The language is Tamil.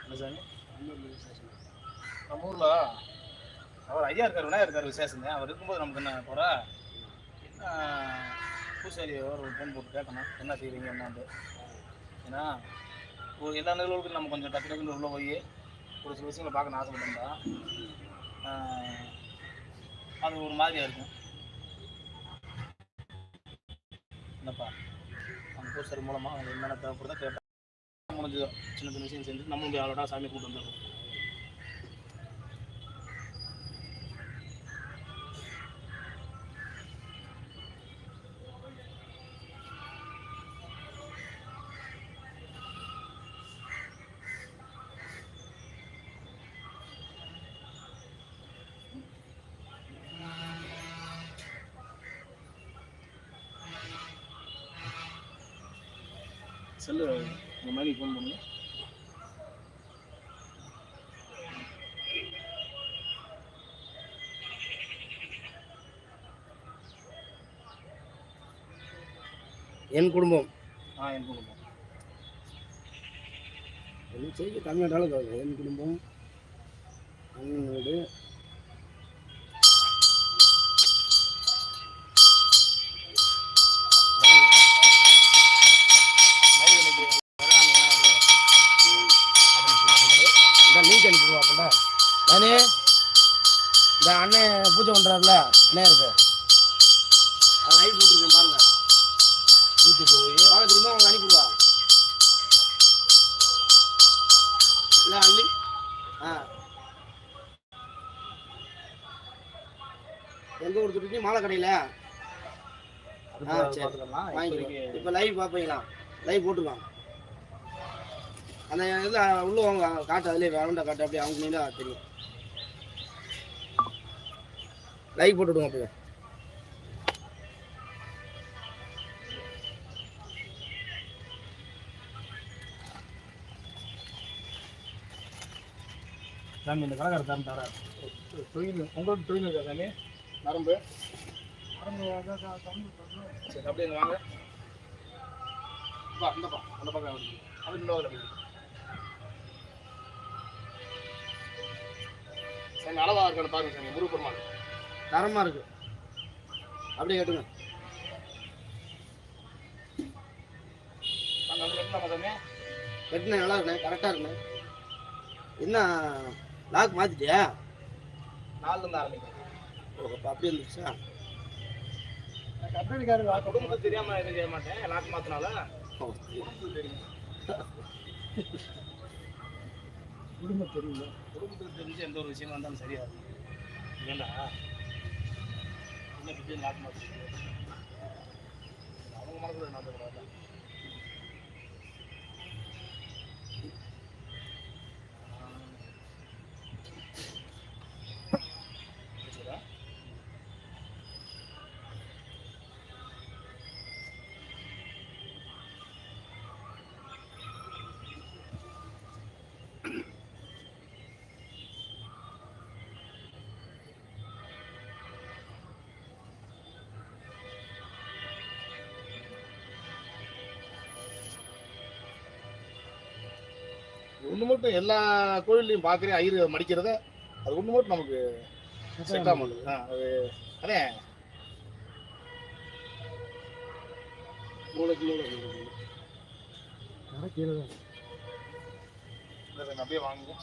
என்ன சாமி? நம்ம ஊரில் அவர் ஐயா இருக்கார், விநாயகர் இருக்கார் விசேஷங்க. அவர் இருக்கும்போது நமக்கு என்ன குறை? என்ன பூசாரி ஒரு ஃபோன் போட்டு கேட்கணும் என்ன செய்கிறீங்க என்னான்ட்டு. ஏன்னா எல்லா நிகழ்வுகளுக்கும் நம்ம கொஞ்சம் டக்கு டக்குன்னு உள்ளே போய் ஒரு சில விஷயங்களை பார்க்கணும் ஆசைப்பட்டிருந்தா அது ஒரு மாதிரியாக இருக்கும். என்னப்பா அந்த பூசாரி மூலமாக அவங்க என்னென்ன தேவைப்படுதோ கேட்டால் முடிஞ்சதோ சின்ன சின்ன விஷயம் செஞ்சு நம்மளுடைய ஆளோட சாமி கூட்டு வந்துடுறோம். செல்லு இந்த மாதிரி ஃபோன் பண்ணுங்க. என் குடும்பம் என் குடும்பம் செய்தி தமிழ்நாட்டாலும் என் குடும்பம் அண்ணன் வீடு லிங்க் அனுப்பிடுவாப்பா நானே இந்த அண்ணன் பூஜை பண்ணுறாருல அண்ணன் இருக்கு அது லைவ் போட்டிருக்கேன் பாருங்க. போய் வாங்க திரும்ப அவங்க அனுப்பிடுவா இல்லை அள்ளி எங்கே கொடுத்துட்டு மாலை கடையில் சரி வாங்கிக்கலாம். இப்போ லைவ் பார்ப்பீங்களா? லைவ் போட்டுருவாங்க அந்த இதில் உள்ள வாங்க காட்டு அதிலே வேணுண்டா காட்டு அப்படியே அவங்க தான் தெரியும். லைக் போட்டு விடுங்க அப்படியே. சாமி இந்த கலகார சாமி தர தொழில் உங்களுக்கு தொழில் இருக்கா சாமி? நரம்பு சரி அப்படியே வாங்க அந்தப்பா அந்த பக்கம் அது இன்னொரு சாமி அளவாக இருக்கான்னு பாருங்க சாமி. முருகப்பெருமாள் தரமாக இருக்கு அப்படியே கேட்டுங்க. சாமி கட்டின நல்லா இருக்குண்ணே கரெக்டாக இருக்குண்ணே. என்ன லாக் மாற்றிட்டியா? 4லேருந்து ஆரம்பிக்கும். அப்போ அப்படியே இருந்துச்சா? கம்பெனிக்காரர் குடும்பத்துக்கு தெரியாமல் எதுவும் செய்ய மாட்டேன். லாக் மாற்றினால குடும்பத்துக்கு தெரியும். குடும்பத்துக்கு தெரிஞ்சு எந்த ஒரு விஷயமா இருந்தாலும் சரியாது. ஏண்டா என்ன லாக் மாற்றி அவங்க மனதில் நடந்துக்கூடாது. ஒன்று மட்டும் எல்லா கோயில்லையும் பார்க்குறேன் ஐயர் மடிக்கிறத அது ஒன்று மட்டும் நமக்கு செட் ஆக மாட்டேங்குது. அது அதே அப்படியே வாங்குங்க.